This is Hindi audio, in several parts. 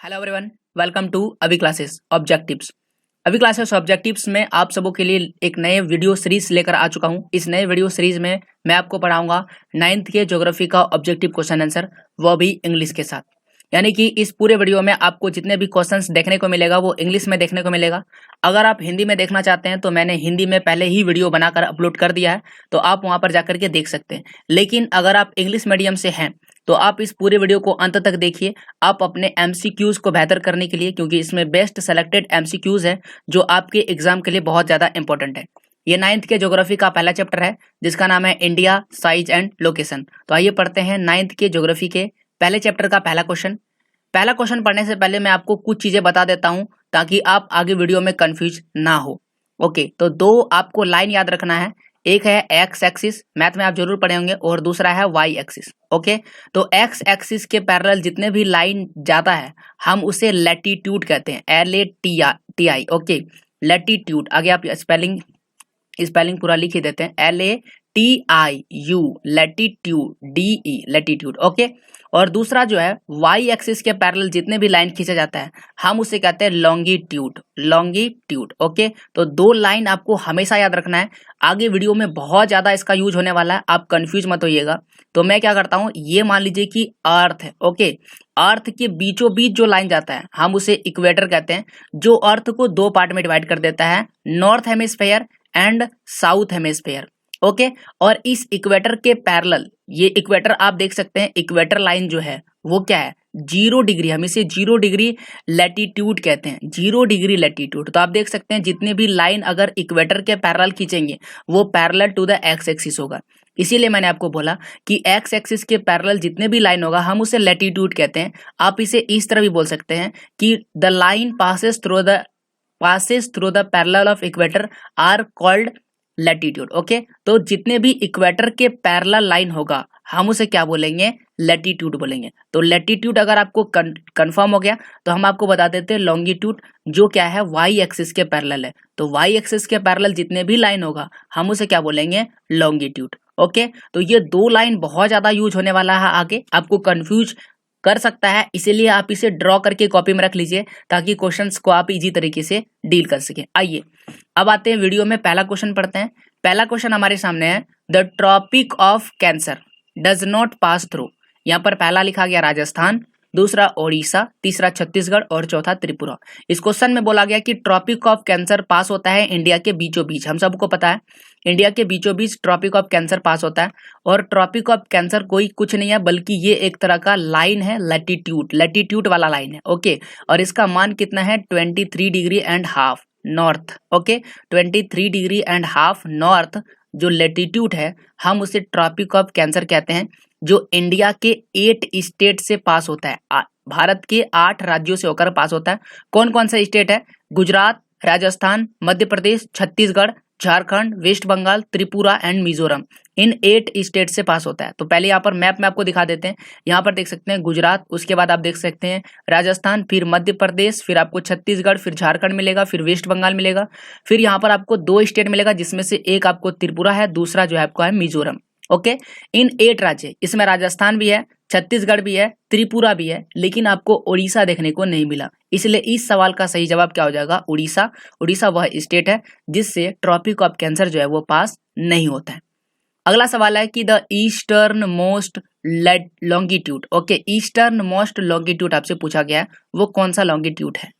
हेलो एवरीवन, वेलकम टू अभी क्लासेस ऑब्जेक्टिव्स। अभी क्लासेस ऑब्जेक्टिव्स में आप सबों के लिए एक नए वीडियो सीरीज लेकर आ चुका हूं। इस नए वीडियो सीरीज में मैं आपको पढ़ाऊंगा 9th के ज्योग्राफी का ऑब्जेक्टिव क्वेश्चन आंसर, वो भी इंग्लिश के साथ। यानी कि इस पूरे वीडियो में आपको जितने भी क्वेश्चंस देखने को मिलेगा वो इंग्लिश में देखने को मिलेगा। अगर आप हिंदी में देखना चाहते हैं तो मैंने हिंदी में पहले ही वीडियो बनाकर अपलोड कर दिया है, तो आप वहां पर जाकर के देख सकते हैं। लेकिन अगर आप इंग्लिश मीडियम से हैं तो आप इस पूरे वीडियो को अंत तक देखिए। आप अपने एमसीक्यूज को बेहतर करने के लिए, क्योंकि इसमें बेस्ट सेलेक्टेड एमसीक्यूज है जो आपके एग्जाम के लिए बहुत ज्यादा इंपॉर्टेंट है। ये 9th के ज्योग्राफी का पहला चैप्टर है जिसका नाम है इंडिया, साइज एंड लोकेशन। तो आइए पढ़ते हैं 9th के ज्योग्राफी के पहले चैप्टर का पहला क्वेश्चन। पहला क्वेश्चन पढ़ने से पहले मैं आपको कुछ चीजें बता देता हूं ताकि आप आगे वीडियो में कंफ्यूज ना हो। ओके, तो दो आपको लाइन याद रखना है। एक है एक्स एक्सिस, मैथ में आप जरूर पढ़े होंगे, और दूसरा है वाई एक्सिस। ओके, तो एक्स एक्सिस के पैरेलल जितने भी लाइन जाता है हम उसे लैटिट्यूड कहते हैं, LATI। Okay, latitude. आगे आप स्पेलिंग पूरा लिख ही देते हैं, LATIU, latitude, DE, latitude. Okay, और दूसरा जो है वाई एक्सिस के पैरेलल जितने भी लाइन खींचा जाता है हम उसे कहते हैं लॉन्गिट्यूड। ओके, तो दो लाइन आपको हमेशा याद रखना है। आगे वीडियो में बहुत ज्यादा इसका यूज होने वाला है, आप कंफ्यूज मत होइएगा। तो मैं क्या करता हूँ, ये मान लीजिए कि अर्थ है। ओके, अर्थ के बीचों बीच जो लाइन जाता है हम उसे इक्वेटर कहते हैं, जो अर्थ को दो पार्ट में डिवाइड कर देता है, north hemisphere and south hemisphere. Okay, और इस इक्वेटर के पैरेलल, ये इक्वेटर आप देख सकते हैं, इक्वेटर लाइन जो है वो क्या है, 0 डिग्री। हम इसे 0 डिग्री लैटिट्यूड कहते हैं, 0 डिग्री लैटिट्यूड। तो आप देख सकते हैं जितने भी लाइन अगर इक्वेटर के पैरेलल खींचेंगे वो parallel to the x axis होगा। इसीलिए मैंने आपको बोला कि एक्स एक्सिस के पैरेलल जितने भी लाइन होगा हम उसे लैटिट्यूड कहते हैं। आप इसे इस तरह भी बोल सकते हैं कि the line passes through the parallel of equator are called latitude. Okay, तो जितने भी इक्वेटर के पैरेलल लाइन होगा हम उसे क्या बोलेंगे, लैटिट्यूड बोलेंगे। तो लैटिट्यूड अगर आपको कंफर्म हो गया तो हम आपको बता देते हैं लॉन्गिट्यूड, जो क्या है वाई एक्सिस के पैरेलल है। तो वाई एक्सिस के पैरेलल जितने भी लाइन होगा हम उसे क्या बोलेंगे, लॉन्गिट्यूड। ओके, तो ये दो लाइन बहुत ज्यादा यूज होने वाला है, आगे आपको कंफ्यूज कर सकता है, इसीलिए आप इसे ड्रॉ करके कॉपी में रख लीजिए ताकि क्वेश्चंस को आप इजी तरीके से डील कर सकें। आइए अब आते हैं वीडियो में, पहला क्वेश्चन पढ़ते हैं। पहला क्वेश्चन हमारे सामने है, the tropic of cancer does not pass through. यहाँ पर पहला लिखा गया राजस्थान, दूसरा ओडिशा, तीसरा छत्तीसगढ़ और चौथा त्रिपुरा। इस क्वेश्चन में बोला गया कि ट्रॉपिक ऑफ कैंसर पास होता है इंडिया के बीचों बीच। हम सबको पता है इंडिया के बीचों बीच ट्रॉपिक ऑफ कैंसर पास होता है, और ट्रॉपिक ऑफ कैंसर कोई कुछ नहीं है बल्कि ये एक तरह का लाइन है, लैटिट्यूड वाला लाइन है। ओके, और इसका मान कितना है, 23 degree and half north. Okay, 23 degree and half north जो लैटिट्यूड है हम उसे ट्रॉपिक ऑफ कैंसर कहते हैं, जो इंडिया के 8 स्टेट से पास होता है। भारत के 8 राज्यों से होकर पास होता है। कौन कौन सा स्टेट है, गुजरात, राजस्थान, मध्य प्रदेश, छत्तीसगढ़, झारखंड, वेस्ट बंगाल, त्रिपुरा एंड मिजोरम। इन 8 स्टेट से पास होता है। तो पहले यहाँ पर मैप में आपको दिखा देते हैं। यहाँ पर देख सकते हैं गुजरात, उसके बाद आप देख सकते हैं राजस्थान, फिर मध्य प्रदेश, फिर आपको छत्तीसगढ़, फिर झारखंड मिलेगा, फिर वेस्ट बंगाल मिलेगा, फिर यहाँ पर आपको 2 स्टेट मिलेगा जिसमें से एक आपको त्रिपुरा है, दूसरा जो है आपको है मिजोरम। ओके, इन 8 राज्य, इसमें राजस्थान भी है, छत्तीसगढ़ भी है, त्रिपुरा भी है, लेकिन आपको उड़ीसा देखने को नहीं मिला। इसलिए इस सवाल का सही जवाब क्या हो जाएगा, उड़ीसा। उड़ीसा वह स्टेट है जिससे ट्रॉपिक ऑफ कैंसर जो है वो पास नहीं होता है। अगला सवाल है कि the easternmost longitude. Okay, eastern most longitude आपसे पूछा गया है, वो कौन सा लॉन्गिट्यूड है।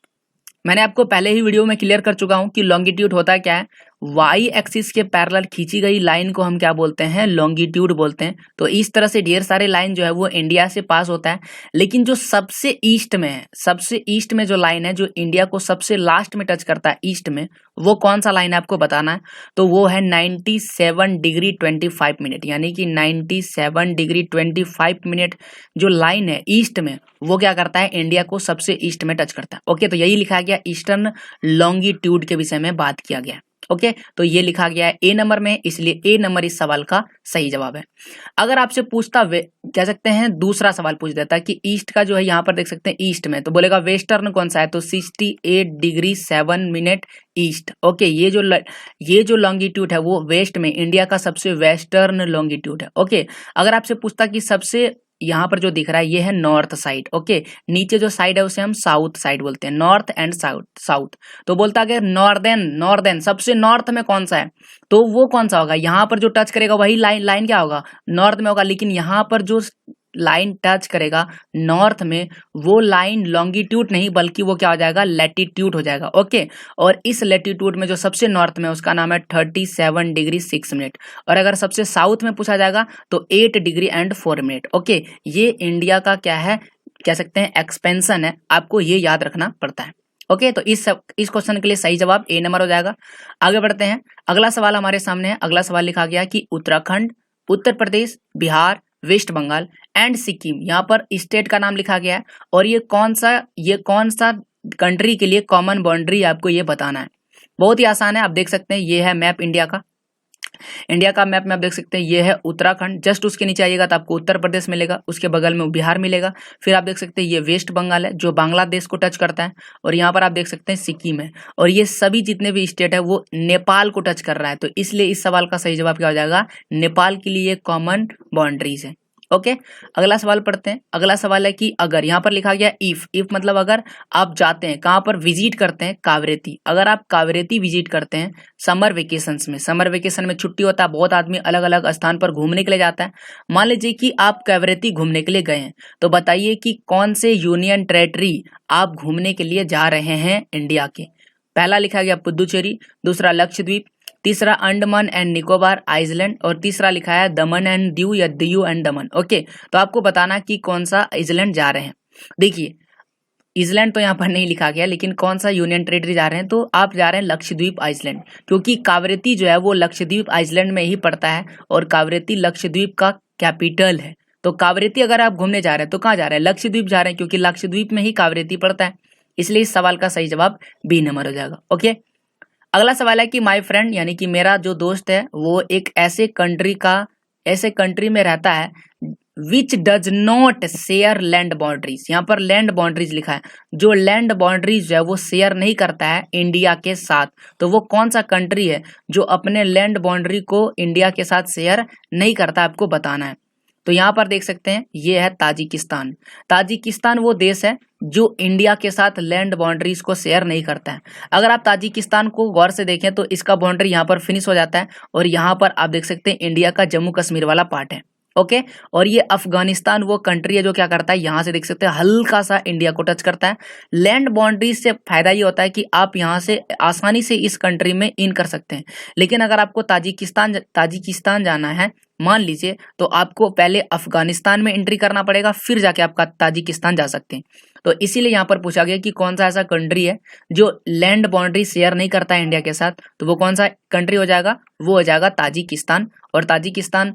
मैंने आपको पहले ही वीडियो में क्लियर कर चुका हूं कि लॉन्गिट्यूड होता क्या है, वाई एक्सिस के पैरेलल खींची गई लाइन को हम क्या बोलते हैं, लॉन्गिट्यूड बोलते हैं। तो इस तरह से ढेर सारे लाइन जो है वो इंडिया से पास होता है, लेकिन जो सबसे ईस्ट में है, सबसे ईस्ट में जो लाइन है जो इंडिया को सबसे लास्ट में टच करता है ईस्ट में, वो कौन सा लाइन है आपको बताना है। तो वो है 97 डिग्री 25 मिनट, यानी कि 97 डिग्री 25 मिनट जो लाइन है ईस्ट में, वो क्या करता है, इंडिया को सबसे ईस्ट में टच करता है। ओके, तो यही लिखा गया, ईस्टर्न लॉन्गिट्यूड के विषय में बात किया गया। ओके, तो ये लिखा गया है ए नंबर में, इसलिए ए नंबर इस सवाल का सही जवाब है। अगर आपसे पूछता, कह सकते हैं दूसरा सवाल पूछ देता कि ईस्ट का जो है, यहाँ पर देख सकते हैं ईस्ट में, तो बोलेगा वेस्टर्न कौन सा है, तो 68 डिग्री 7 मिनट ईस्ट। ओके, ये जो लॉन्गिट्यूड है वो वेस्ट में, इंडिया का सबसे वेस्टर्न लॉन्गिट्यूड है। ओके, अगर आपसे पूछता कि सबसे यहाँ पर जो दिख रहा है ये है नॉर्थ साइड। ओके, नीचे जो साइड है उसे हम साउथ साइड बोलते हैं, नॉर्थ एंड साउथ। तो बोलता है कि नॉर्दर्न सबसे नॉर्थ में कौन सा है, तो वो कौन सा होगा, यहाँ पर जो टच करेगा वही लाइन क्या होगा, नॉर्थ में होगा। लेकिन यहाँ पर जो लाइन टच करेगा नॉर्थ में, वो लाइन लॉन्गिट्यूड नहीं बल्कि वो क्या हो जाएगा, लैटिट्यूड हो जाएगा। ओके, और इस लैटिट्यूड में जो सबसे नॉर्थ में उसका नाम है 37 डिग्री 6 मिनट, और अगर सबसे साउथ में पूछा जाएगा तो 8 डिग्री एंड 4 मिनट। ओके, ये इंडिया का क्या है, कह सकते हैं एक्सपेंशन है, आपको ये याद रखना पड़ता है। ओके, तो इस क्वेश्चन के लिए सही जवाब ए नंबर हो जाएगा। आगे बढ़ते हैं, अगला सवाल हमारे सामने है। अगला सवाल लिखा गया कि उत्तराखंड, उत्तर प्रदेश, बिहार, वेस्ट बंगाल एंड सिक्किम, यहाँ पर स्टेट का नाम लिखा गया है, और ये कौन सा कंट्री के लिए कॉमन बाउंड्री आपको ये बताना है। बहुत ही आसान है, आप देख सकते हैं ये है मैप इंडिया का। इंडिया का मैप में आप देख सकते हैं ये है उत्तराखंड, जस्ट उसके नीचे आइएगा तो आपको उत्तर प्रदेश मिलेगा, उसके बगल में बिहार मिलेगा, फिर आप देख सकते हैं ये वेस्ट बंगाल है जो बांग्लादेश को टच करता है, और यहाँ पर आप देख सकते हैं सिक्किम है, और ये सभी जितने भी स्टेट है वो नेपाल को टच कर रहा है। तो इसलिए इस सवाल का सही जवाब क्या हो जाएगा, नेपाल के लिए कॉमन बाउंड्रीज है। ओके, अगला सवाल पढ़ते हैं। अगला सवाल है कि अगर, यहाँ पर लिखा गया इफ मतलब अगर आप जाते हैं कहाँ पर, विजिट करते हैं कावरेती, अगर आप कावरेती विजिट करते हैं समर वेकेशन में छुट्टी होता है, बहुत आदमी अलग अलग स्थान पर घूमने के लिए जाता है। मान लीजिए कि आप कावरेती घूमने के लिए गए हैं, तो बताइए कि कौन से यूनियन टेरेटरी आप घूमने के लिए जा रहे हैं इंडिया के। पहला लिखा गया पुदुचेरी, दूसरा लक्षद्वीप, तीसरा अंडमान एंड निकोबार आइसलैंड, और तीसरा लिखा है दमन एंड दीव या दीव एंड दमन। ओके, तो आपको बताना कि कौन सा आइसलैंड जा रहे हैं। देखिए, आइसलैंड तो यहाँ पर नहीं लिखा गया, लेकिन कौन सा यूनियन टेरिटरी जा रहे हैं, तो आप जा रहे हैं लक्षद्वीप आइसलैंड, क्योंकि कावरेती जो है वो लक्षद्वीप आइसलैंड में ही पड़ता है, और कावरेती लक्षद्वीप का कैपिटल है। तो कावरेती अगर आप घूमने जा रहे हैं तो कहाँ जा रहे हैं, लक्षद्वीप जा रहे हैं, क्योंकि लक्षद्वीप में ही कावरेती पड़ता है। इसलिए इस सवाल का सही जवाब बी नंबर हो जाएगा। ओके, अगला सवाल है कि माय फ्रेंड यानी कि मेरा जो दोस्त है वो एक ऐसे कंट्री में रहता है which does not share land boundaries. यहाँ पर लैंड बाउंड्रीज लिखा है, जो लैंड बाउंड्रीज है वो शेयर नहीं करता है इंडिया के साथ। तो वो कौन सा कंट्री है जो अपने लैंड बाउंड्री को इंडिया के साथ शेयर नहीं करता, आपको बताना है। तो यहाँ पर देख सकते हैं ये है ताजिकिस्तान वो देश है जो इंडिया के साथ लैंड बाउंड्रीज को शेयर नहीं करता है। अगर आप ताजिकिस्तान को गौर से देखें तो इसका बाउंड्री यहाँ पर फिनिश हो जाता है, और यहाँ पर आप देख सकते हैं इंडिया का जम्मू कश्मीर वाला पार्ट है। ओके, और ये अफगानिस्तान वो कंट्री है जो क्या करता है, यहाँ से देख सकते हैं हल्का सा इंडिया को टच करता है। लैंड बाउंड्रीज से फायदा ये होता है कि आप यहाँ से आसानी से इस कंट्री में इन कर सकते हैं। लेकिन अगर आपको ताजिकिस्तान जाना है मान लीजिए, तो आपको पहले अफगानिस्तान में एंट्री करना पड़ेगा, फिर जाके आपका ताजिकिस्तान जा सकते हैं। तो इसीलिए यहाँ पर पूछा गया कि कौन सा ऐसा कंट्री है जो लैंड बाउंड्री शेयर नहीं करता है इंडिया के साथ, तो वो कौन सा कंट्री हो जाएगा, वो हो जाएगा ताजिकिस्तान। और ताजिकिस्तान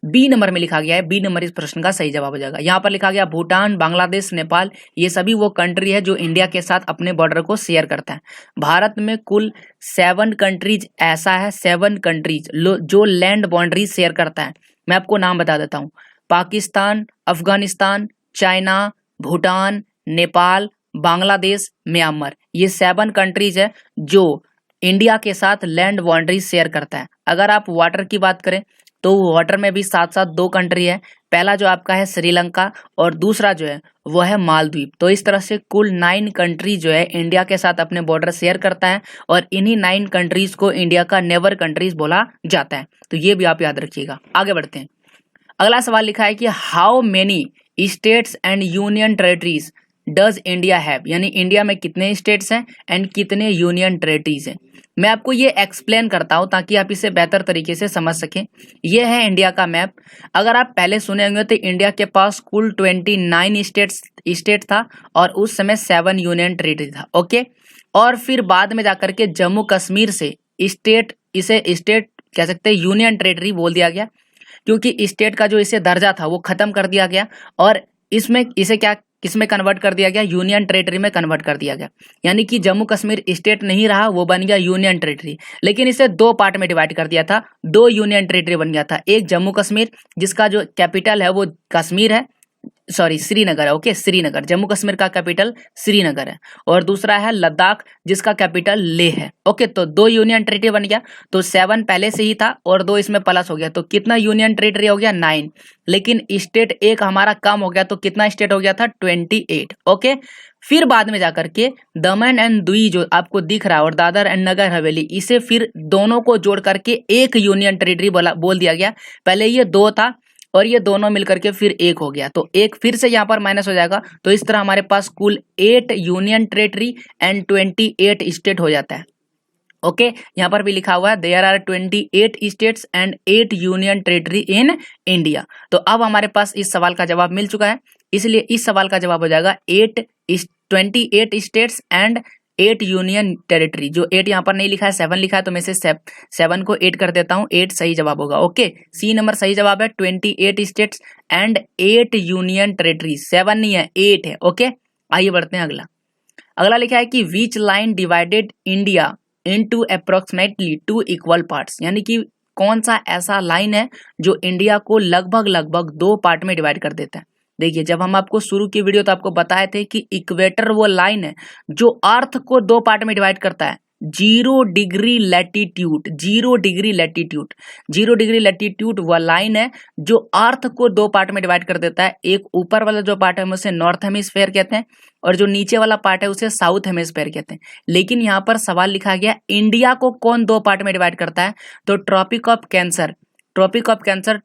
बी नंबर में लिखा गया है, बी नंबर इस प्रश्न का सही जवाब हो जाएगा। यहाँ पर लिखा गया भूटान, बांग्लादेश, नेपाल, ये सभी वो कंट्री है जो इंडिया के साथ अपने बॉर्डर को शेयर करता है। भारत में कुल 7 कंट्रीज ऐसा है, 7 कंट्रीज जो लैंड बाउंड्री शेयर करता है। मैं आपको नाम बता देता हूँ, पाकिस्तान, अफगानिस्तान, चाइना, भूटान, नेपाल, बांग्लादेश, म्यांमार, ये 7 कंट्रीज है जो इंडिया के साथ लैंड बाउंड्री शेयर करता है। अगर आप वाटर की बात करें तो वाटर में भी साथ साथ 2 कंट्री है, पहला जो आपका है श्रीलंका और दूसरा जो है वो है मालदीव। तो इस तरह से कुल 9 कंट्री जो है इंडिया के साथ अपने बॉर्डर शेयर करता है, और इन्हीं 9 कंट्रीज को इंडिया का नेबर कंट्रीज बोला जाता है। तो ये भी आप याद रखिएगा। आगे बढ़ते हैं, अगला सवाल लिखा है कि how many states and union territories does India have, यानी इंडिया में कितने स्टेट्स हैं एंड कितने यूनियन टेरिटरीज हैं। मैं आपको ये एक्सप्लेन करता हूं ताकि आप इसे बेहतर तरीके से समझ सकें। ये है इंडिया का मैप। अगर आप पहले सुने होंगे तो इंडिया के पास कुल 29 स्टेट था, और उस समय 7 यूनियन टेरिटरी था। ओके, और फिर बाद में जाकर के जम्मू कश्मीर से इसे स्टेट कह सकते हैं यूनियन टेरिटरी बोल दिया गया, क्योंकि स्टेट का जो इसे दर्जा था वो खत्म कर दिया गया, और इसे किसमें कन्वर्ट कर दिया गया, यूनियन टेरिटरी में कन्वर्ट कर दिया गया। यानी कि जम्मू कश्मीर स्टेट नहीं रहा, वो बन गया यूनियन टेरिटरी। लेकिन इसे 2 पार्ट में डिवाइड कर दिया था, 2 यूनियन टेरिटरी बन गया था। एक जम्मू कश्मीर जिसका जो कैपिटल है वो कश्मीर है, सॉरी श्रीनगर है, ओके श्रीनगर, जम्मू कश्मीर का कैपिटल श्रीनगर है। और दूसरा है लद्दाख जिसका कैपिटल लेह है। ओके, तो 2 यूनियन टेरिटरी बन गया, तो 7 पहले से ही था और 2 इसमें प्लस हो गया, तो कितना यूनियन टेरिटरी हो गया 9। लेकिन स्टेट एक हमारा कम हो गया, तो कितना स्टेट हो गया था 28। ओके, फिर बाद में जाकर के दमन एंड दुई जो आपको दिख रहा है और दादर एंड नगर हवेली, इसे फिर दोनों को जोड़ करके एक यूनियन टेरिटरी बोल दिया गया। पहले ये 2 था और ये दोनों मिलकर के फिर 1 हो गया, तो 1 फिर से यहाँ पर माइनस हो जाएगा। तो इस तरह हमारे पास कुल 8 यूनियन टेरिटरी एंड 28 स्टेट हो जाता है। ओके, यहाँ पर भी लिखा हुआ है there are 28 states and 8 union territory in India. तो अब हमारे पास इस सवाल का जवाब मिल चुका है, इसलिए इस सवाल का जवाब हो जाएगा 28 स्टेट्स एंड 8 यूनियन टेरिटरी। जो 8 यहाँ पर नहीं लिखा है 7 लिखा है, तो मैं से 7 को 8 कर देता हूँ, 8 सही जवाब होगा। ओके, सी नंबर सही जवाब है, 28 स्टेट्स एंड 8 यूनियन टेरिटरी। 7 नहीं है 8 है। ओके, आइए बढ़ते हैं अगला लिखा है कि which line divided India into approximately 2 equal parts, यानी कि कौन सा ऐसा लाइन है जो इंडिया को लगभग 2 पार्ट में डिवाइड कर देता है। देखिए, जब हम आपको शुरू की वीडियो तो आपको बताए थे कि इक्वेटर वो लाइन है जो अर्थ को 2 पार्ट में डिवाइड करता है। 0 degree latitude, 0 degree latitude, 0 degree latitude वह लाइन है जो अर्थ को 2 पार्ट में डिवाइड कर देता है। एक ऊपर वाला जो पार्ट है उसे नॉर्थ हेमिस्फेयर कहते हैं और जो नीचे वाला पार्ट है उसे साउथ हेमिस्फेयर कहते हैं। लेकिन यहाँ पर सवाल लिखा गया इंडिया को कौन 2 पार्ट में डिवाइड करता है, तो tropic of cancer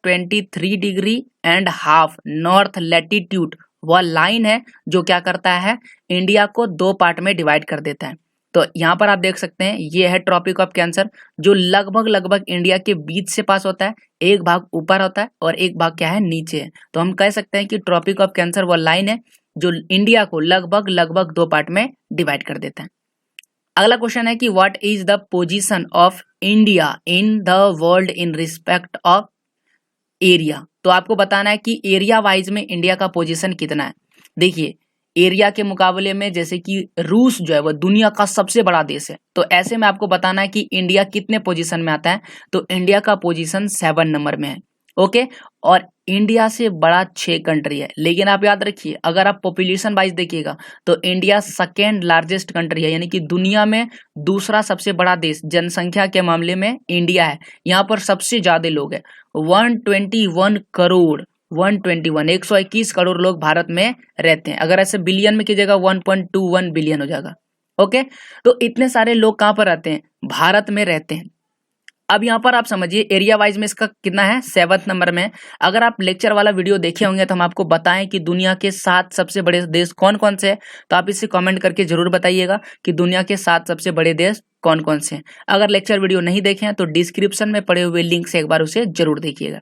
23 degree and half north latitude वह लाइन है जो क्या करता है, इंडिया को 2 पार्ट में डिवाइड कर देता है। तो यहाँ पर आप देख सकते हैं ये है ट्रॉपिक ऑफ कैंसर जो लगभग इंडिया के बीच से पास होता है। एक भाग ऊपर होता है और एक भाग क्या है नीचे है। तो हम कह सकते हैं कि ट्रॉपिक ऑफ कैंसर वह लाइन है जो इंडिया को लगभग 2 पार्ट में डिवाइड कर देता है। अगला क्वेश्चन है कि what is the position of India in the world in respect of area. तो आपको बताना है कि एरिया वाइज में इंडिया का पोजीशन कितना है। देखिए, एरिया के मुकाबले में जैसे कि रूस जो है वह दुनिया का सबसे बड़ा देश है, तो ऐसे में आपको बताना है कि इंडिया कितने पोजीशन में आता है। तो इंडिया का पोजीशन 7 नंबर में है। ओके, और इंडिया से बड़ा 6 कंट्री है। लेकिन आप याद रखिए, अगर आप पॉपुलेशन वाइज देखिएगा तो इंडिया सेकेंड लार्जेस्ट कंट्री है, यानी कि दुनिया में दूसरा सबसे बड़ा देश जनसंख्या के मामले में इंडिया है। यहाँ पर सबसे ज्यादा लोग हैं, 121 करोड़ 121 करोड़ लोग भारत में रहते हैं। अगर ऐसे बिलियन में कीजिएगा 1.21 बिलियन हो जाएगा। ओके, तो इतने सारे लोग कहाँ पर रहते हैं, भारत में रहते हैं। अब यहाँ पर आप समझिए एरिया वाइज में इसका कितना है, 7 नंबर में। अगर आप लेक्चर वाला वीडियो देखे होंगे तो हम आपको बताएं कि दुनिया के 7 सबसे बड़े देश कौन कौन से हैं, तो आप इसे कमेंट करके जरूर बताइएगा कि दुनिया के 7 सबसे बड़े देश कौन कौन से हैं। अगर लेक्चर वीडियो नहीं देखे हैं तो डिस्क्रिप्शन में पड़े हुए लिंक से एक बार उसे जरूर देखिएगा।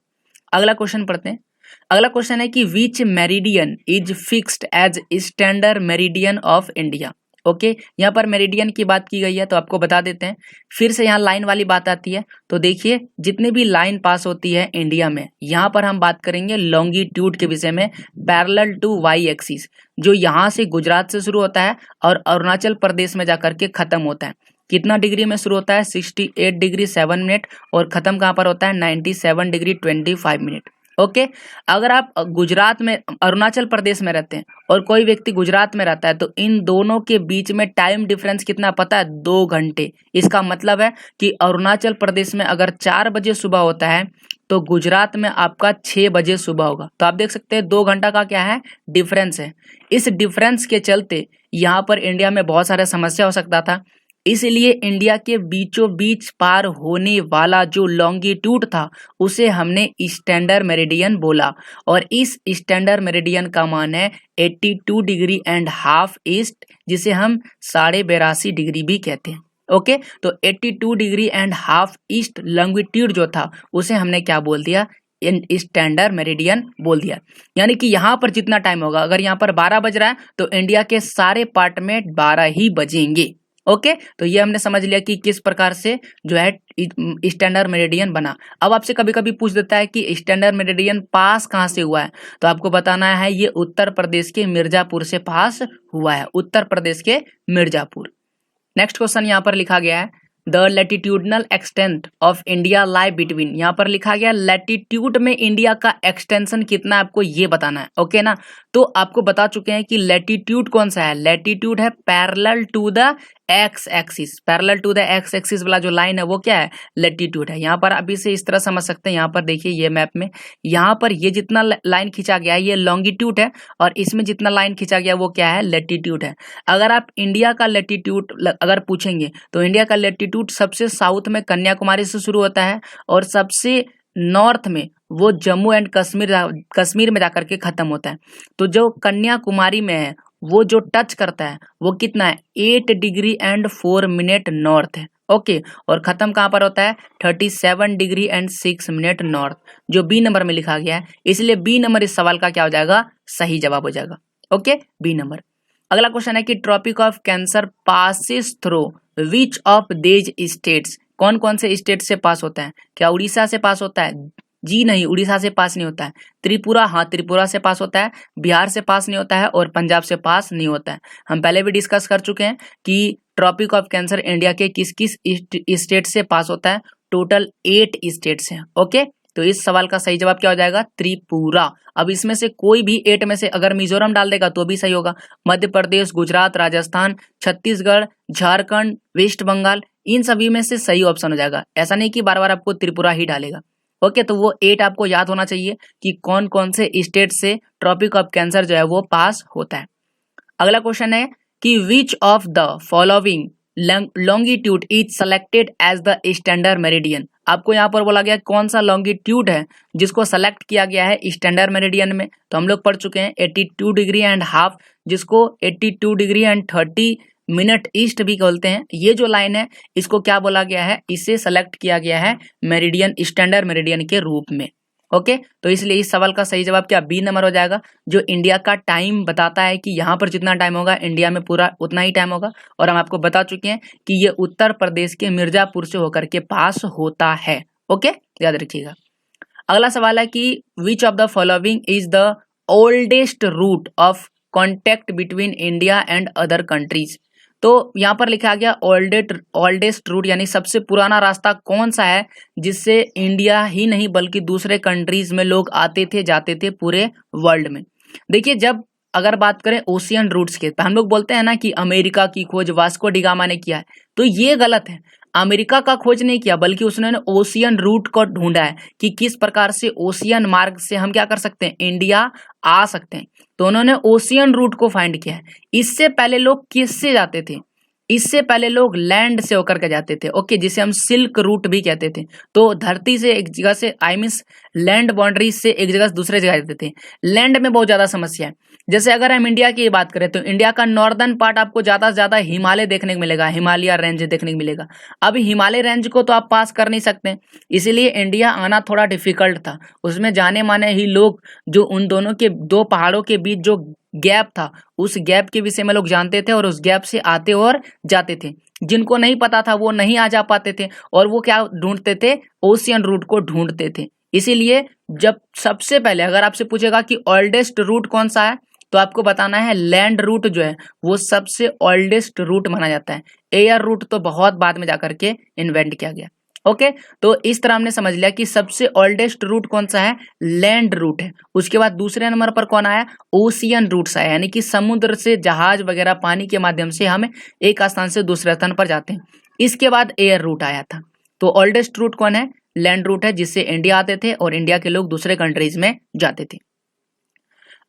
अगला क्वेश्चन पढ़ते हैं। अगला क्वेश्चन है कि which meridian is fixed as standard meridian of India. Okay, यहाँ पर मेरिडियन की बात की गई है तो आपको बता देते हैं। फिर से यहाँ लाइन वाली बात आती है, तो देखिए जितनी भी लाइन पास होती है इंडिया में, यहाँ पर हम बात करेंगे लॉन्गिट्यूड के विषय में, पैरेलल टू वाई एक्सिस, जो यहाँ से गुजरात से शुरू होता है और अरुणाचल प्रदेश में जाकर के खत्म होता है। कितना डिग्री में शुरू होता है, 68 डिग्री 7 मिनट और खत्म कहाँ पर होता है, 97 डिग्री 25 मिनट। ओके, अगर आप गुजरात में अरुणाचल प्रदेश में रहते हैं और कोई व्यक्ति गुजरात में रहता है तो इन दोनों के बीच में टाइम डिफरेंस कितना पता है, 2 घंटे। इसका मतलब है कि अरुणाचल प्रदेश में अगर 4 बजे सुबह होता है तो गुजरात में आपका 6 बजे सुबह होगा। तो आप देख सकते हैं 2 घंटा का क्या है, डिफरेंस है। इस डिफरेंस के चलते यहाँ पर इंडिया में बहुत सारे समस्या हो सकता था, इसलिए इंडिया के बीचों बीच पार होने वाला जो लॉन्गिट्यूड था उसे हमने स्टैंडर्ड मेरिडियन बोला, और इस स्टैंडर्ड मेरिडियन का मान है 82 डिग्री एंड हाफ ईस्ट, जिसे हम 82.5 डिग्री भी कहते हैं। ओके, तो 82 degree and half east longitude जो था उसे हमने क्या बोल दिया, स्टैंडर्ड मेरिडियन बोल दिया। यानी कि यहाँ पर जितना टाइम होगा, अगर यहाँ पर 12 बज रहा है तो इंडिया के सारे पार्ट में 12 ही बजेंगे। ओके, तो ये हमने समझ लिया कि किस प्रकार से जो है स्टैंडर्ड मेरिडियन बना। अब आपसे कभी कभी पूछ देता है कि स्टैंडर्ड मेरिडियन पास कहाँ से हुआ है, तो आपको बताना है ये उत्तर प्रदेश के मिर्जापुर से पास हुआ है, उत्तर प्रदेश के मिर्जापुर। नेक्स्ट क्वेश्चन यहाँ पर लिखा गया है, the latitudinal extent of India lie between, यहाँ पर लिखा गया लैटिट्यूड में इंडिया का एक्सटेंशन कितना है आपको ये बताना है। ओके ना, तो आपको बता चुके हैं कि लैटिट्यूड कौन सा है, लैटिट्यूड है parallel to the x axis, parallel to the x axis वाला जो लाइन है वो क्या है, लैटिट्यूड है। यहाँ पर अभी से इस तरह समझ सकते हैं, यहाँ पर देखिए ये मैप में यहाँ पर ये जितना लाइन खींचा गया है ये लॉन्गिट्यूड है और इसमें जितना लाइन खींचा गया वो क्या है, लैटिट्यूड है। अगर आप इंडिया का लैटिट्यूड अगर पूछेंगे तो इंडिया का लैटिट्यूड सबसे साउथ में कन्याकुमारी से शुरू होता है और सबसे नॉर्थ में वो जम्मू एंड कश्मीर में जाकर के खत्म होता है। तो जो कन्याकुमारी में है वो जो टच करता है वो कितना है, 8 डिग्री एंड 4 मिनट नॉर्थ है। ओके, और खत्म कहाँ पर होता है, 37 डिग्री एंड 6 मिनट नॉर्थ, जो बी नंबर में लिखा गया है। इसलिए बी नंबर इस सवाल का क्या हो जाएगा, सही जवाब हो जाएगा। Okay, B number. अगला क्वेश्चन है कि tropic of cancer passes through which of these states, कौन कौन से स्टेट से पास होता है, क्या उड़ीसा से पास होता है, जी नहीं, उड़ीसा से पास नहीं होता है। त्रिपुरा, हाँ त्रिपुरा से पास होता है, बिहार से पास नहीं होता है और पंजाब से पास नहीं होता है। हम पहले भी डिस्कस कर चुके हैं कि ट्रॉपिक ऑफ कैंसर इंडिया के किस किस स्टेट से पास होता है, टोटल 8 स्टेट्स हैं। ओके, तो इस सवाल का सही जवाब क्या हो जाएगा, त्रिपुरा। अब इसमें से कोई भी 8 में से अगर मिजोरम डाल देगा तो भी सही होगा। मध्य प्रदेश, गुजरात, राजस्थान, छत्तीसगढ़, झारखंड, वेस्ट बंगाल, इन सभी में से सही ऑप्शन हो जाएगा। ऐसा नहीं कि बार बार आपको त्रिपुरा ही डालेगा। ओके, तो वो 8 आपको याद होना चाहिए कि कौन कौन से स्टेट से ट्रॉपिक ऑफ कैंसर जो है वो पास होता है। अगला क्वेश्चन है कि which of the following longitude is selected as the standard meridian. आपको यहाँ पर बोला गया कौन सा लॉन्गिट्यूड है जिसको सेलेक्ट किया गया है स्टैंडर्ड मेरिडियन में। तो हम लोग पढ़ चुके हैं 82 डिग्री एंड हाफ, जिसको 82 डिग्री एंड 30 मिनट ईस्ट भी बोलते हैं। ये जो लाइन है इसको क्या बोला गया है, इसे सेलेक्ट किया गया है मेरिडियन, स्टैंडर्ड मेरिडियन के रूप में। ओके, तो इसलिए इस सवाल का सही जवाब क्या, बी नंबर हो जाएगा, जो इंडिया का टाइम बताता है कि यहाँ पर जितना टाइम होगा इंडिया में पूरा उतना ही टाइम होगा। और हम आपको बता चुके हैं कि ये उत्तर प्रदेश के मिर्जापुर से होकर के पास होता है। ओके, याद रखिएगा। अगला सवाल है कि which of the following is the oldest route of contact between India and other countries. तो यहाँ पर लिखा गया ओल्डेस्ट रूट, यानी सबसे पुराना रास्ता कौन सा है जिससे इंडिया ही नहीं बल्कि दूसरे कंट्रीज में लोग आते थे जाते थे पूरे वर्ल्ड में। देखिए, जब अगर बात करें ओशियन रूट्स के, तो हम लोग बोलते हैं ना कि अमेरिका की खोज वास्को डी गामा ने किया है, तो ये गलत है। अमेरिका का खोज नहीं किया बल्कि उसने ओशियन रूट को ढूंढा है कि किस प्रकार से ओशियन मार्ग से हम क्या कर सकते हैं, इंडिया आ सकते हैं। तो उन्होंने ओशियन रूट को फाइंड किया है। इससे पहले लोग किससे जाते थे, इससे पहले लोग लैंड से होकर के जाते थे। ओके, जिसे हम सिल्क रूट भी कहते थे। तो धरती से एक जगह से, आई मीन्स लैंड बाउंड्री से एक जगह से दूसरे जगह जाते थे। लैंड में बहुत ज्यादा समस्या है। जैसे अगर हम इंडिया की बात करें तो इंडिया का नॉर्दर्न पार्ट आपको ज्यादा से ज्यादा हिमालय देखने को मिलेगा, हिमालय रेंज देखने को मिलेगा। अब हिमालय रेंज को तो आप पास कर नहीं सकते, इसीलिए इंडिया आना थोड़ा डिफिकल्ट था। उसमें जाने माने ही लोग जो उन दोनों के दो पहाड़ों के बीच जो गैप था, उस गैप के विषय में लोग जानते थे और उस गैप से आते और जाते थे। जिनको नहीं पता था वो नहीं आ जा पाते थे और वो क्या ढूंढते थे, ओशियन रूट को ढूंढते थे। इसीलिए जब सबसे पहले अगर आपसे पूछेगा कि ओल्डेस्ट रूट कौन सा है, तो आपको बताना है लैंड रूट जो है वो सबसे ओल्डेस्ट रूट माना जाता है। एयर रूट तो बहुत बाद में जाकर के इन्वेंट किया गया। ओके, तो इस तरह हमने समझ लिया कि सबसे ओल्डेस्ट रूट कौन सा है, लैंड रूट है। उसके बाद दूसरे नंबर पर कौन आया, ओशियन रूट्स आया, यानी कि समुद्र से जहाज वगैरह पानी के माध्यम से हम एक स्थान से दूसरे स्थान पर जाते हैं। इसके बाद एयर रूट आया था। तो ओल्डेस्ट रूट कौन है, लैंड रूट है, जिससे इंडिया आते थे और इंडिया के लोग दूसरे कंट्रीज में जाते थे।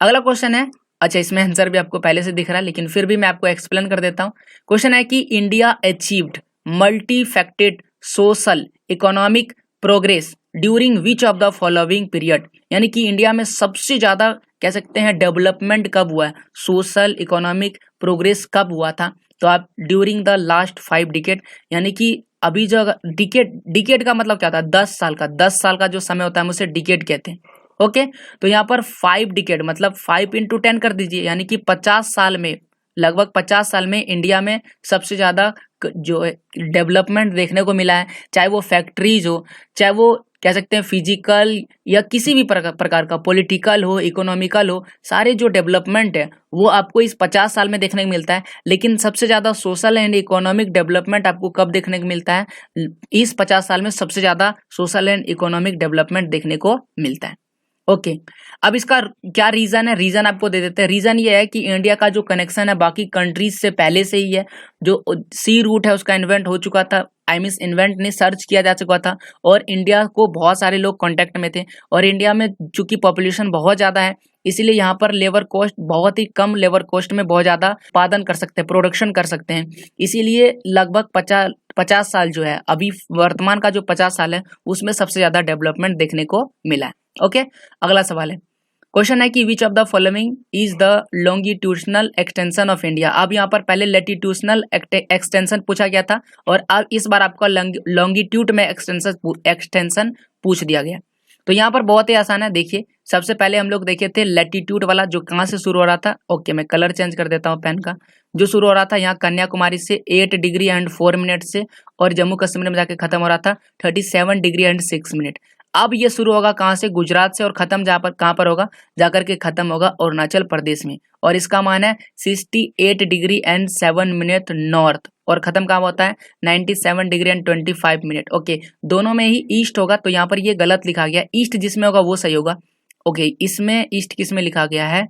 अगला क्वेश्चन है, अच्छा इसमें आंसर भी आपको पहले से दिख रहा है लेकिन फिर भी मैं आपको एक्सप्लेन कर देता हूँ। क्वेश्चन है कि India achieved multifaceted social economic progress during which of the following period. यानी कि इंडिया में सबसे ज्यादा कह सकते हैं डेवलपमेंट कब हुआ है, सोशल इकोनॉमिक प्रोग्रेस कब हुआ था। तो आप ड्यूरिंग द लास्ट 5 डिकेड, यानी कि अभी जो डिकेड का मतलब क्या था, 10 साल का, 10 साल का जो समय होता है हम उसे डिकेड कहते हैं। ओके, तो यहाँ पर 5 डिकेड मतलब 5 × 10 कर दीजिए, यानी कि 50 साल में, लगभग 50 साल में इंडिया में सबसे ज़्यादा जो डेवलपमेंट देखने को मिला है। चाहे वो फैक्ट्रीज हो, चाहे वो कह सकते हैं फिजिकल या किसी भी प्रकार का, पॉलिटिकल हो, इकोनॉमिकल हो, सारे जो डेवलपमेंट है वो आपको इस 50 साल में देखने को मिलता है। लेकिन सबसे ज़्यादा सोशल एंड इकोनॉमिक डेवलपमेंट आपको कब देखने को मिलता है? इस 50 साल में सबसे ज़्यादा सोशल एंड इकोनॉमिक डेवलपमेंट देखने को मिलता है। ओके, अब इसका क्या रीजन है? रीजन आपको दे देते हैं। रीजन ये है कि इंडिया का जो कनेक्शन है बाकी कंट्रीज से पहले से ही है। जो सी रूट है उसका इन्वेंट हो चुका था, आई मीन इन्वेंट नहीं, सर्च किया जा चुका था, और इंडिया को बहुत सारे लोग कांटेक्ट में थे। और इंडिया में चूंकि पॉपुलेशन बहुत ज़्यादा है, इसीलिए यहाँ पर लेबर कॉस्ट बहुत ही कम लेबर कॉस्ट में बहुत ज़्यादा उत्पादन कर सकते हैं, प्रोडक्शन कर सकते हैं। इसीलिए लगभग 50 साल जो है, अभी वर्तमान का जो 50 साल है उसमें सबसे ज़्यादा डेवलपमेंट देखने को मिला है। ओके, अगला सवाल है, क्वेश्चन है कि which of the following is the longitudinal extension of India. अब यहाँ पर पहले लेटिट्यूशनल एक्सटेंशन पूछा गया था, और अब इस बार आपका लॉन्गिट्यूड में एक्सटेंशन पूछ दिया गया। तो यहाँ पर बहुत ही आसान है। देखिए, सबसे पहले हम लोग देखे थे लैटिट्यूड वाला, जो कहाँ से शुरू हो रहा था। ओके, मैं कलर चेंज कर देता हूँ पेन का। जो शुरू हो रहा था यहाँ कन्याकुमारी से 8 डिग्री एंड 4 मिनट से, और जम्मू कश्मीर में जाके खत्म हो रहा था 37 डिग्री एंड 6 मिनट। अब ये शुरू होगा कहाँ से? गुजरात से, और खत्म जहाँ पर कहाँ पर होगा? जाकर के खत्म होगा अरुणाचल प्रदेश में, और इसका मान है 68 डिग्री एंड 7 मिनट नॉर्थ, और खत्म कहाँ होता है? 97 डिग्री एंड 25 मिनट। ओके, दोनों में ही ईस्ट होगा, तो यहाँ पर ये गलत लिखा गया। ईस्ट जिसमें होगा वो सही होगा। ओके, इसमें ईस्ट किस में लिखा गया है?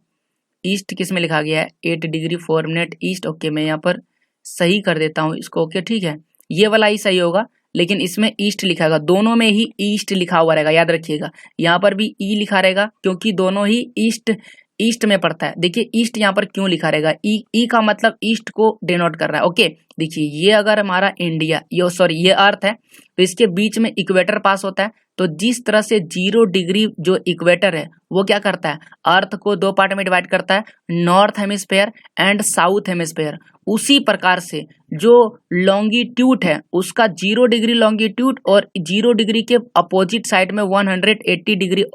ईस्ट किस में लिखा गया है? 8 डिग्री 4 मिनट ईस्ट। ओके, मैं यहाँ पर सही कर देता हूँ इसको। ओके, ठीक है, ये वाला ही सही होगा, लेकिन इसमें ईस्ट लिखा होगा। दोनों में ही ईस्ट लिखा हुआ रहेगा, याद रखिएगा। यहाँ पर भी ई लिखा रहेगा, क्योंकि दोनों ही ईस्ट में पड़ता है। देखिए, ईस्ट यहाँ पर क्यों लिखा रहेगा? ई का मतलब ईस्ट को डिनोट कर रहा है। ओके, देखिए, ये अगर हमारा इंडिया, ये अर्थ है, तो इसके बीच में इक्वेटर पास होता है। तो जिस तरह से 0 डिग्री जो इक्वेटर है वो क्या करता है? अर्थ को 2 पार्ट में डिवाइड करता है, north hemisphere and south hemisphere. उसी प्रकार से जो लॉन्गिट्यूड है उसका 0 डिग्री लॉन्गिट्यूड और 0 डिग्री के अपोजिट साइड में 180 डिग्री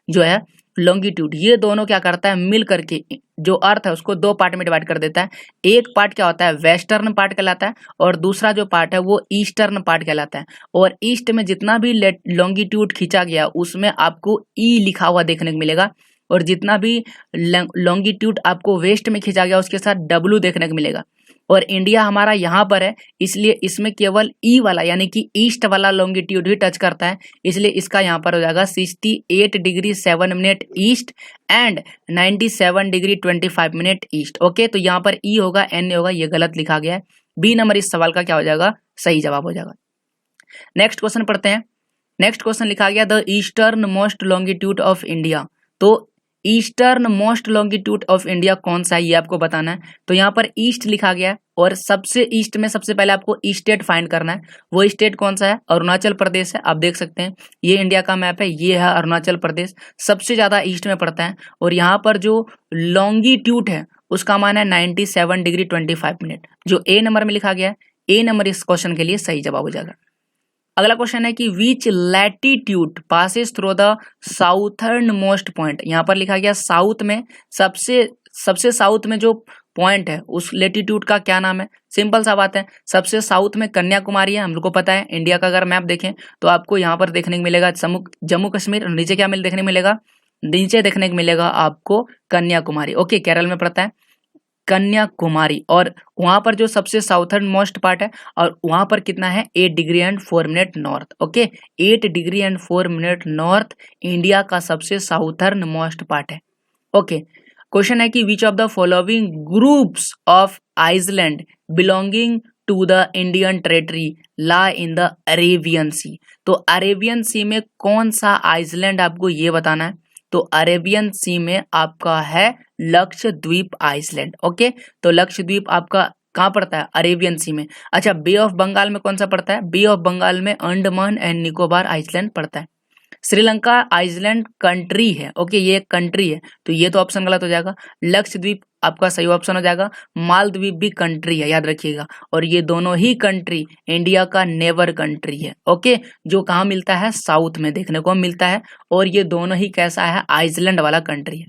जो है लॉन्गिट्यूड, ये दोनों क्या करता है? मिल करके जो अर्थ है उसको 2 पार्ट में डिवाइड कर देता है। एक पार्ट क्या होता है? वेस्टर्न पार्ट कहलाता है, और दूसरा जो पार्ट है वो ईस्टर्न पार्ट कहलाता है। और ईस्ट में जितना भी लॉन्गिट्यूड खींचा गया उसमें आपको ई लिखा हुआ देखने को मिलेगा, और जितना भी लॉन्गिट्यूड आपको वेस्ट में खींचा गया उसके साथ डब्लू देखने को मिलेगा। और इंडिया हमारा यहाँ पर है, इसलिए इसमें केवल ई वाला यानी कि ईस्ट वाला लॉन्गिट्यूड ही टच करता है, इसलिए इसका यहाँ पर हो जाएगा 68 degree 7 minute east and 97 degree 25 minute east. Okay, तो यहाँ पर ई होगा, एन होगा, ये गलत लिखा गया है। बी नंबर इस सवाल का क्या हो जाएगा? सही जवाब हो जाएगा। नेक्स्ट क्वेश्चन पढ़ते हैं। नेक्स्ट क्वेश्चन लिखा गया the easternmost longitude of India. तो easternmost longitude of India कौन सा है ये आपको बताना है। तो यहाँ पर ईस्ट लिखा गया है, और सबसे ईस्ट में सबसे पहले आपको स्टेट फाइंड करना है। वो स्टेट कौन सा है? अरुणाचल प्रदेश है। आप देख सकते हैं ये इंडिया का मैप है, ये है अरुणाचल प्रदेश, सबसे ज्यादा ईस्ट में पड़ता है। और यहाँ पर जो लॉन्गिट्यूड है उसका मान है 97 डिग्री 25 मिनट, जो ए नंबर में लिखा गया है। ए नंबर इस क्वेश्चन के लिए सही जवाब हो जाएगा। अगला क्वेश्चन है कि which latitude passes through the southernmost point. यहाँ पर लिखा गया साउथ में सबसे साउथ में जो पॉइंट है उस लेटिट्यूड का क्या नाम है? सिंपल सा बात है, सबसे साउथ में कन्याकुमारी है, हम लोग को पता है। इंडिया का अगर मैप देखें तो आपको यहाँ पर देखने को मिलेगा जम्मू कश्मीर, नीचे क्या देखने को मिलेगा? नीचे देखने को मिलेगा आपको कन्याकुमारी। ओके, केरल में पड़ता है कन्याकुमारी, और वहां पर जो सबसे साउथर्न मोस्ट पार्ट है, और वहां पर कितना है? 8 degree and 4 minute north. Okay, 8 degree and 4 minute north India का सबसे साउथर्न मोस्ट पार्ट है। ओके, क्वेश्चन है कि which of the following groups of island belonging to the Indian territory lie in the Arabian sea. तो अरेबियन सी में कौन सा आइसलैंड आपको ये बताना है। तो अरेबियन सी में आपका है लक्षद्वीप आइसलैंड। ओके, तो लक्षद्वीप आपका कहाँ पड़ता है? अरेबियन सी में। अच्छा, बे ऑफ बंगाल में कौन सा पड़ता है? बे ऑफ बंगाल में अंडमान एंड निकोबार आइसलैंड पड़ता है। श्रीलंका आइसलैंड कंट्री है। ओके, ये एक कंट्री है, तो ये तो ऑप्शन गलत हो जाएगा। लक्षद्वीप आपका सही ऑप्शन हो जाएगा। मालदीव भी कंट्री है, याद रखिएगा। और ये दोनों ही कंट्री इंडिया का नेबर कंट्री है। ओके, जो कहाँ मिलता है? साउथ में देखने को मिलता है, और ये दोनों ही कैसा है? आइसलैंड वाला कंट्री है।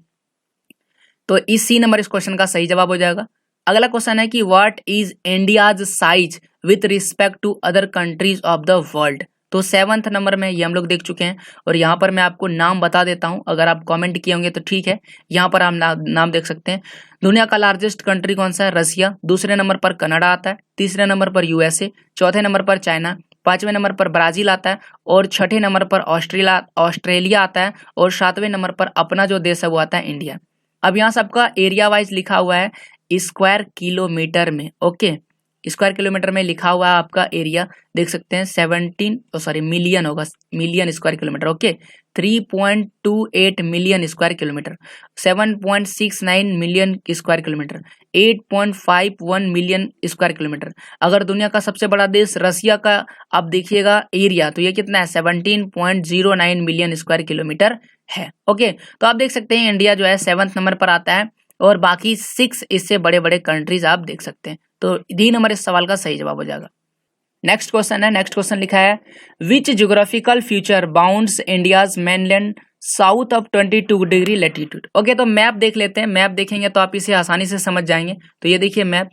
तो इस सी नंबर इस क्वेश्चन का सही जवाब हो जाएगा। अगला क्वेश्चन है कि what is India's size with respect to other countries of the world. तो 7th नंबर में ये हम लोग देख चुके हैं। और यहाँ पर मैं आपको नाम बता देता हूँ, अगर आप कमेंट किए होंगे तो ठीक है, यहाँ पर आप नाम देख सकते हैं। दुनिया का लार्जेस्ट कंट्री कौन सा है? रसिया। दूसरे नंबर पर कनाडा आता है, तीसरे नंबर पर यूएसए, चौथे नंबर पर चाइना, पांचवें नंबर पर ब्राजील आता है, और छठे नंबर पर ऑस्ट्रेलिया आता है, और सातवें नंबर पर अपना जो देश है वो आता है इंडिया। अब यहाँ सबका एरिया वाइज लिखा हुआ है स्क्वायर किलोमीटर में। ओके, स्क्वायर किलोमीटर में लिखा हुआ है आपका एरिया, देख सकते हैं मिलियन होगा, million square kilometre. Okay, 3.28 million square kilometre, 7.69 million square kilometre, 8.51 million square kilometre. अगर दुनिया का सबसे बड़ा देश रसिया का आप देखिएगा एरिया, तो ये कितना है? 17.09 मिलियन स्क्वायर किलोमीटर है। ओके, तो आप देख सकते हैं इंडिया जो है 7th नंबर पर आता है, और बाकी 6 इससे बड़े बड़े कंट्रीज आप देख सकते हैं। तो डी नंबर इस सवाल का सही जवाब हो जाएगा। नेक्स्ट क्वेश्चन है, नेक्स्ट क्वेश्चन लिखा है which geographical feature bounds India's mainland south of 22 degree latitude. Okay, तो मैप देख लेते हैं। मैप देखेंगे तो आप इसे आसानी से समझ जाएंगे। तो ये देखिए मैप,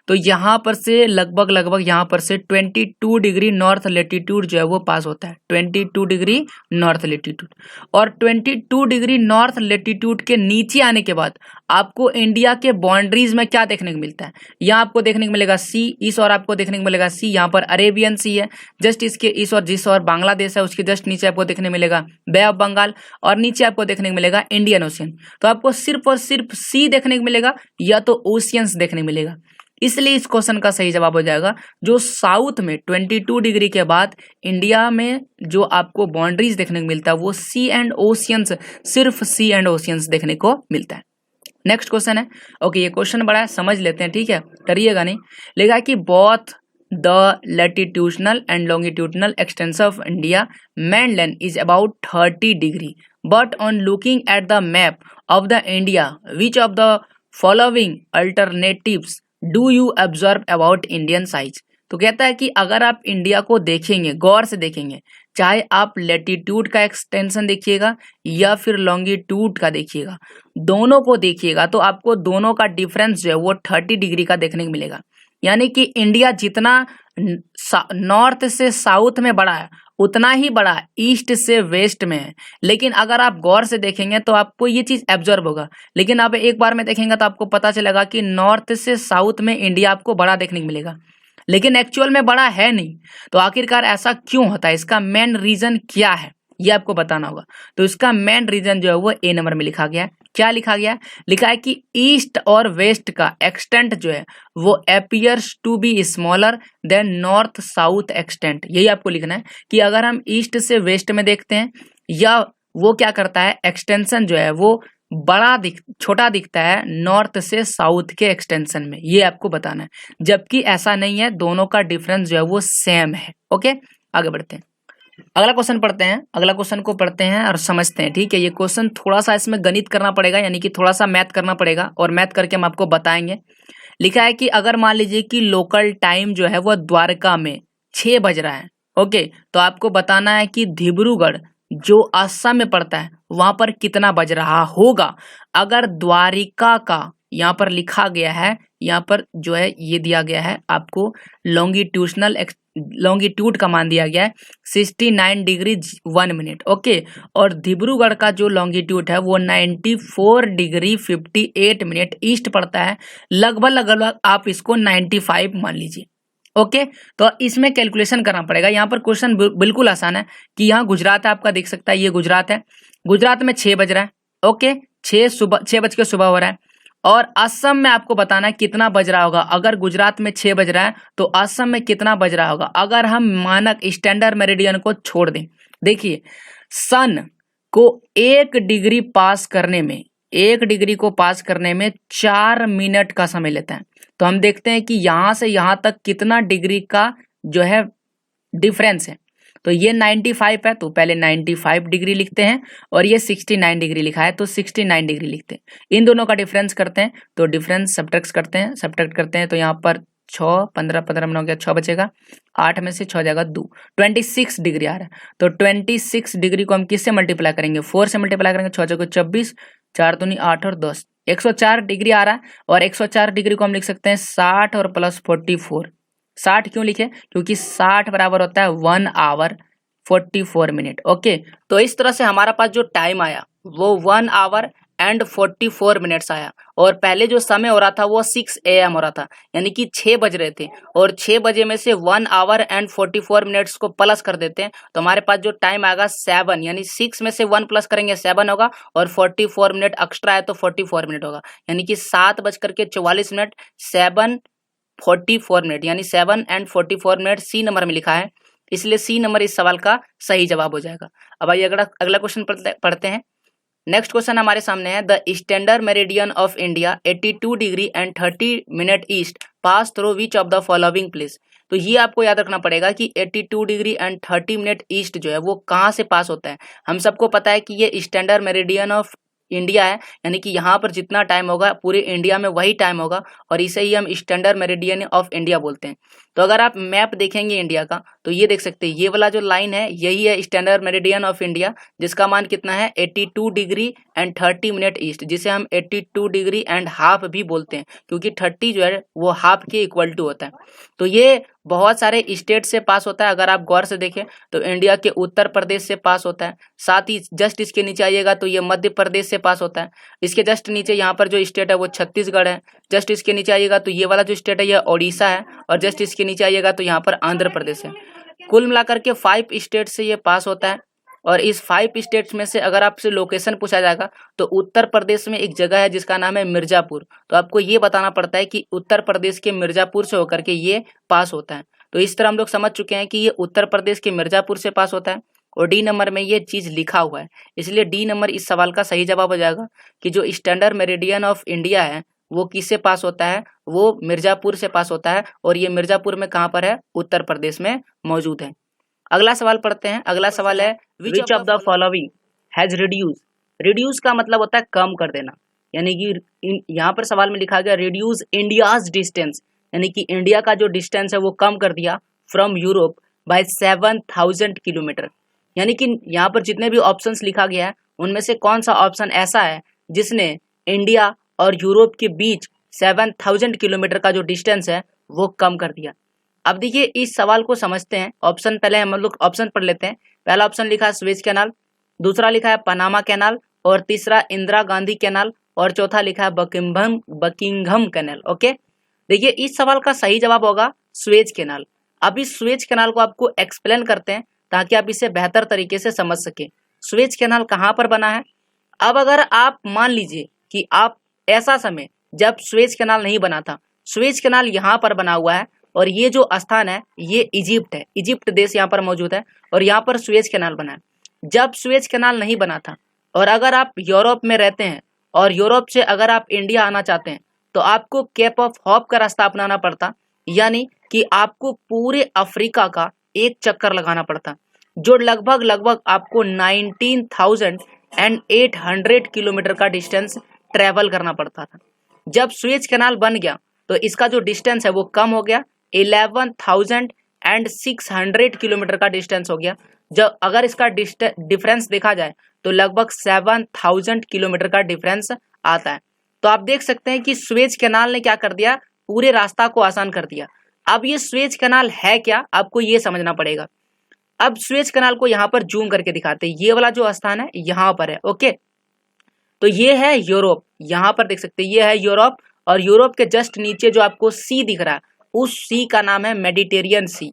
तो यहाँ पर से लगभग यहाँ पर से 22 डिग्री नॉर्थ लेटीट्यूड जो है वो पास होता है, 22 डिग्री नॉर्थ लेटीट्यूड। और 22 डिग्री नॉर्थ लेटीट्यूड के नीचे आने के बाद आपको इंडिया के बाउंड्रीज में क्या देखने को मिलता है? यहाँ आपको देखने को मिलेगा सी, इस और आपको देखने को मिलेगा सी, यहाँ पर अरेबियन सी है, जस्ट इसके इस और जिस और बांग्लादेश है उसके जस्ट नीचे आपको देखने मिलेगा बे ऑफ बंगाल, और नीचे आपको देखने को मिलेगा इंडियन ओशियन। तो आपको सिर्फ और सिर्फ सी देखने को मिलेगा या तो ओशियंस देखने को मिलेगा। इसलिए इस क्वेश्चन का सही जवाब हो जाएगा जो साउथ में 22 डिग्री के बाद इंडिया में जो आपको बाउंड्रीज देखने को मिलता है वो सी एंड ओशियंस, सिर्फ सी एंड ओशियंस देखने को मिलता है। नेक्स्ट क्वेश्चन है, ओके ये क्वेश्चन बड़ा है, समझ लेते हैं, ठीक है, डरिएगा नहीं। लिखा है कि both the latitudinal and longitudinal extension of India mainland is about 30 degree, but on looking at the map of the India, which of the following alternatives do you observe about Indian size. तो कहता है कि अगर आप इंडिया को देखेंगे, गौर से देखेंगे, चाहे आप लेटीट्यूड का एक्सटेंशन देखिएगा या फिर लॉन्गिट्यूड का देखिएगा, दोनों को देखिएगा तो आपको दोनों का डिफरेंस जो है वो 30 डिग्री का देखने को मिलेगा। यानी कि इंडिया जितना नॉर्थ से साउथ में बड़ा है उतना ही बड़ा ईस्ट से वेस्ट में है। लेकिन अगर आप गौर से देखेंगे तो आपको ये चीज ऑब्जर्व होगा, लेकिन आप एक बार में देखेंगे तो आपको पता चलेगा कि नॉर्थ से साउथ में इंडिया आपको बड़ा देखने को मिलेगा, लेकिन एक्चुअल में बड़ा है नहीं। तो आखिरकार ऐसा क्यों होता है, इसका मेन रीजन क्या है ये आपको बताना होगा। तो इसका मेन रीजन जो है वो ए नंबर में लिखा गया है। क्या लिखा गया? लिखा है कि ईस्ट और वेस्ट का एक्सटेंट जो है वो appears to be smaller than north south extent. यही आपको लिखना है कि अगर हम ईस्ट से वेस्ट में देखते हैं या वो क्या करता है, एक्सटेंशन जो है वो छोटा दिखता है नॉर्थ से साउथ के एक्सटेंशन में, ये आपको बताना है। जबकि ऐसा नहीं है, दोनों का डिफरेंस जो है वो सेम है। ओके, आगे बढ़ते हैं, अगला क्वेश्चन पढ़ते हैं। अगला क्वेश्चन को पढ़ते हैं और समझते हैं, ठीक है। ये क्वेश्चन थोड़ा सा इसमें गणित करना पड़ेगा, यानी कि थोड़ा सा मैथ करना पड़ेगा, और मैथ करके हम आपको बताएंगे। लिखा है कि अगर मान लीजिए कि लोकल टाइम जो है वो द्वारका में 6 बज रहा है, ओके, तो आपको बताना है कि डिब्रूगढ़ जो असम में पड़ता है वहां पर कितना बज रहा होगा। अगर द्वारिका का यहाँ पर लिखा गया है, यहाँ पर जो है ये दिया गया है आपको लॉन्गिट्यूड का मान दिया गया है 69 डिग्री 1 मिनट, ओके, और डिब्रूगढ़ का जो लॉन्गिट्यूड है वो 94 डिग्री 58 मिनट ईस्ट पड़ता है। लगभग आप इसको 95 मान लीजिए। ओके, तो इसमें कैलकुलेशन करना पड़ेगा। यहाँ पर क्वेश्चन बिल्कुल आसान है कि यहाँ गुजरात है, आपका देख सकता है ये गुजरात है, गुजरात में 6 बज रहा है, ओके, 6 बज के सुबह हो रहा है। और असम में आपको बताना है कितना बज रहा होगा। अगर गुजरात में 6 बज रहा है तो असम में कितना बज रहा होगा। अगर हम मानक स्टैंडर्ड मेरिडियन को छोड़ दें, देखिए सन को 1 डिग्री पास करने में 4 मिनट का समय लेता है। तो हम देखते हैं कि यहां से यहां तक कितना डिग्री का जो है डिफरेंस है। तो ये 95 है तो पहले 95 डिग्री लिखते हैं, और ये 69 डिग्री लिखा है तो 69 डिग्री लिखते हैं। इन दोनों का डिफरेंस करते हैं तो डिफरेंस सब्ट्रैक्ट करते हैं तो यहाँ पर 6 15 में हो गया, 6 बचेगा, 8 में से 6 जाएगा 2, 26 डिग्री आ रहा है। तो 26 डिग्री को हम किससे मल्टीप्लाई करेंगे? 4 से मल्टीप्लाई करेंगे, 6 को 24, 4 दूनी 8 और 10, 104 डिग्री आ रहा है। और 104 डिग्री को हम लिख सकते हैं 60 और प्लस 44। 60 क्यों लिखे? क्योंकि 60 बराबर होता है 1 आवर 44 मिनट। ओके, तो इस तरह से हमारा पास जो टाइम आया वो 1 आवर एंड 44 मिनट्स आया, और पहले जो समय हो रहा था वो 6 AM हो रहा था, यानी कि 6 बज रहे थे, और 6 बजे में से 1 आवर एंड 44 मिनट्स को प्लस कर देते हैं तो हमारे पास जो टाइम आएगा 7, यानी 6 में से 1 प्लस करेंगे 7 होगा, और 44 मिनट एक्स्ट्रा है तो 44 मिनट होगा, यानी कि 7:44, 7:44, यानी 7 एंड 44 मिनट सी नंबर में लिखा है, इसलिए सी नंबर इस सवाल का सही जवाब हो जाएगा। अब आइए अगला क्वेश्चन पढ़ते हैं। नेक्स्ट क्वेश्चन हमारे सामने है, the standard meridian of India 82 degree and 30 minute east pass through which of the following place. तो ये आपको याद रखना पड़ेगा कि 82 डिग्री एंड 30 मिनट ईस्ट जो है वो कहाँ से पास होता है। हम सबको पता है कि ये स्टैंडर्ड मेरिडियन ऑफ इंडिया है, यानी कि यहाँ पर जितना टाइम होगा पूरे इंडिया में वही टाइम होगा, और इसे ही हम स्टैंडर्ड मेरिडियन ऑफ इंडिया बोलते हैं। तो अगर आप मैप देखेंगे इंडिया का तो ये देख सकते हैं, ये वाला जो लाइन है यही है स्टैंडर्ड मेरिडियन ऑफ इंडिया, जिसका मान कितना है 82 डिग्री एंड 30 मिनट ईस्ट, जिसे हम 82 डिग्री एंड हाफ भी बोलते हैं, क्योंकि 30 जो है वो हाफ के इक्वल टू होता है। तो ये बहुत सारे स्टेट से पास होता है, अगर आप गौर से देखें तो इंडिया के उत्तर प्रदेश से पास होता है, साथ ही जस्ट इसके नीचे आइएगा तो ये मध्य प्रदेश से पास होता है, इसके जस्ट नीचे यहाँ पर जो स्टेट है वो छत्तीसगढ़ है, जस्ट इसके नीचे आइएगा तो ये वाला जो स्टेट है ये ओडिशा है, और जस्ट इसके नीचे आइएगा तो यहाँ पर आंध्र प्रदेश है। कुल मिलाकर के 5 स्टेट से ये पास होता है, और इस 5 स्टेट्स में से अगर आपसे लोकेशन पूछा जाएगा तो उत्तर प्रदेश में एक जगह है जिसका नाम है मिर्जापुर, तो आपको ये बताना पड़ता है कि उत्तर प्रदेश के मिर्जापुर से होकर के ये पास होता है। तो इस तरह हम लोग समझ चुके हैं कि ये उत्तर प्रदेश के मिर्जापुर से पास होता है, और डी नंबर में ये चीज लिखा हुआ है, इसलिए डी नंबर इस सवाल का सही जवाब हो जाएगा कि जो स्टैंडर्ड मेरिडियन ऑफ इंडिया है वो किससे पास होता है, वो मिर्जापुर से पास होता है, और ये मिर्जापुर में कहाँ पर है, उत्तर प्रदेश में मौजूद है। अगला सवाल पढ़ते हैं। अगला सवाल है, विच of the following has reduce. Reduce का मतलब होता है कम कर देना, यानी कि यहाँ पर सवाल में लिखा गया रिड्यूस इंडियाज डिस्टेंस, यानी कि इंडिया का जो डिस्टेंस है वो कम कर दिया फ्रॉम यूरोप बाय 7000 किलोमीटर। यानी कि यहाँ पर जितने भी ऑप्शंस लिखा गया है उनमें से कौन सा ऑप्शन ऐसा है जिसने इंडिया और यूरोप के बीच 7000 किलोमीटर का जो डिस्टेंस है वो कम कर दिया। अब देखिए इस सवाल को समझते हैं। ऑप्शन पहले हम लोग ऑप्शन पढ़ लेते हैं। पहला ऑप्शन लिखा है स्वेज कैनाल, दूसरा लिखा है पनामा कैनाल, और तीसरा इंदिरा गांधी कैनाल, और चौथा लिखा है बकिंघम कैनाल। ओके, देखिए इस सवाल का सही जवाब होगा स्वेज कैनाल। अब इस स्वेज कैनाल को आपको एक्सप्लेन करते हैं ताकि आप इसे बेहतर तरीके से समझ सके। स्वेज कैनाल कहाँ पर बना है। अब अगर आप मान लीजिए कि आप ऐसा समय जब स्वेज कैनाल नहीं बना था, स्वेज कैनाल यहाँ पर बना हुआ है, और ये जो स्थान है ये इजिप्ट है, इजिप्ट देश यहाँ पर मौजूद है, और यहाँ पर स्वेज कैनाल बना है। जब स्वेज कैनाल नहीं बना था, और अगर आप यूरोप में रहते हैं और यूरोप से अगर आप इंडिया आना चाहते हैं तो आपको केप ऑफ हॉप का रास्ता अपनाना पड़ता, यानी कि आपको पूरे अफ्रीका का एक चक्कर लगाना पड़ता, जो लगभग आपको 19,800 किलोमीटर का डिस्टेंस ट्रेवल करना पड़ता था। जब स्वेज कैनाल बन गया तो इसका जो डिस्टेंस है वो कम हो गया, 11,600 किलोमीटर का डिस्टेंस हो गया। जब अगर इसका डिफरेंस देखा जाए तो लगभग 7,000 किलोमीटर का डिफरेंस आता है। तो आप देख सकते हैं कि स्वेज कैनाल ने क्या कर दिया, पूरे रास्ता को आसान कर दिया। अब ये स्वेज कैनाल है क्या, आपको ये समझना पड़ेगा। अब स्वेज कैनाल को यहाँ पर जूम करके दिखाते हैं। ये वाला जो स्थान है यहाँ पर है। ओके, तो ये है यूरोप, यहाँ पर देख सकते हैं ये है यूरोप, और यूरोप के जस्ट नीचे जो आपको सी दिख रहा है उस सी का नाम है मेडिटेरियन सी,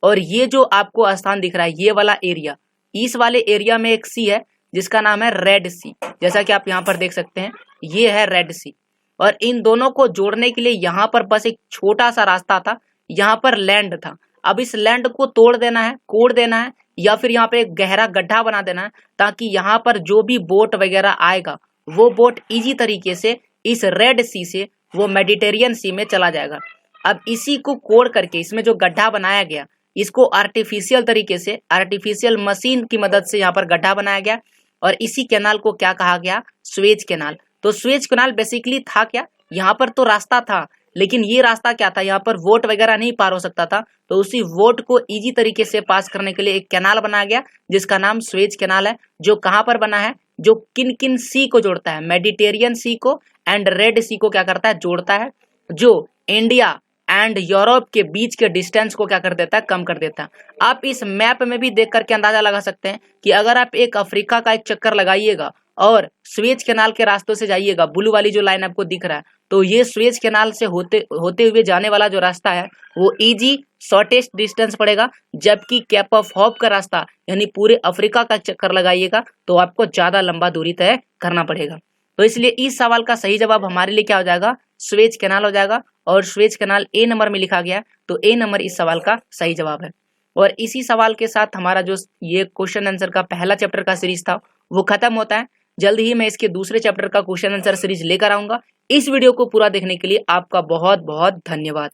और ये जो आपको स्थान दिख रहा है ये वाला एरिया, इस वाले एरिया में एक सी है जिसका नाम है रेड सी, जैसा कि आप यहाँ पर देख सकते हैं ये है रेड सी। और इन दोनों को जोड़ने के लिए यहाँ पर बस एक छोटा सा रास्ता था, यहाँ पर लैंड था। अब इस लैंड को तोड़ देना है, कोड़ देना है, या फिर यहाँ पे एक गहरा गड्ढा बना देना है ताकि यहाँ पर जो भी बोट वगैरह आएगा वो बोट इजी तरीके से इस रेड सी से वो मेडिटेरियन सी में चला जाएगा। अब इसी को कोड़ करके इसमें जो गड्ढा बनाया गया इसको आर्टिफिशियल तरीके से, आर्टिफिशियल मशीन की मदद से यहाँ पर गड्ढा बनाया गया, और इसी कैनाल को क्या कहा गया, स्वेज कैनाल। तो स्वेज कैनाल बेसिकली था क्या, यहाँ पर तो रास्ता था लेकिन ये रास्ता क्या था, यहाँ पर वोट वगैरह नहीं पार हो सकता था, तो उसी वोट को इजी तरीके से पास करने के लिए एक कैनाल बनाया गया जिसका नाम स्वेज कैनाल है, जो कहाँ पर बना है, जो किन किन सी को जोड़ता है, मेडिटेरियन सी को एंड रेड सी को क्या करता है, जोड़ता है, जो इंडिया एंड यूरोप के बीच के डिस्टेंस को क्या कर देता है, कम कर देता है। आप इस मैप में भी देख करके अंदाजा लगा सकते हैं कि अगर आप एक अफ्रीका का एक चक्कर लगाइएगा और स्वेज कैनाल के रास्तों से जाइएगा, ब्लू वाली जो लाइन आपको दिख रहा है, तो ये स्वेज कैनाल से होते हुए जाने वाला जो रास्ता है वो इजी शॉर्टेस्ट डिस्टेंस पड़ेगा, जबकि कैप ऑफ होप का रास्ता यानी पूरे अफ्रीका का चक्कर लगाइएगा तो आपको ज्यादा लंबा दूरी तय करना पड़ेगा। तो इसलिए इस सवाल का सही जवाब हमारे लिए क्या हो जाएगा, स्वेज कैनाल हो जाएगा। और स्वेज कैनाल ए नंबर में लिखा गया है, तो ए नंबर इस सवाल का सही जवाब है। और इसी सवाल के साथ हमारा जो ये क्वेश्चन आंसर का पहला चैप्टर का सीरीज था वो खत्म होता है। जल्द ही मैं इसके दूसरे चैप्टर का क्वेश्चन आंसर सीरीज लेकर आऊंगा। इस वीडियो को पूरा देखने के लिए आपका बहुत बहुत धन्यवाद।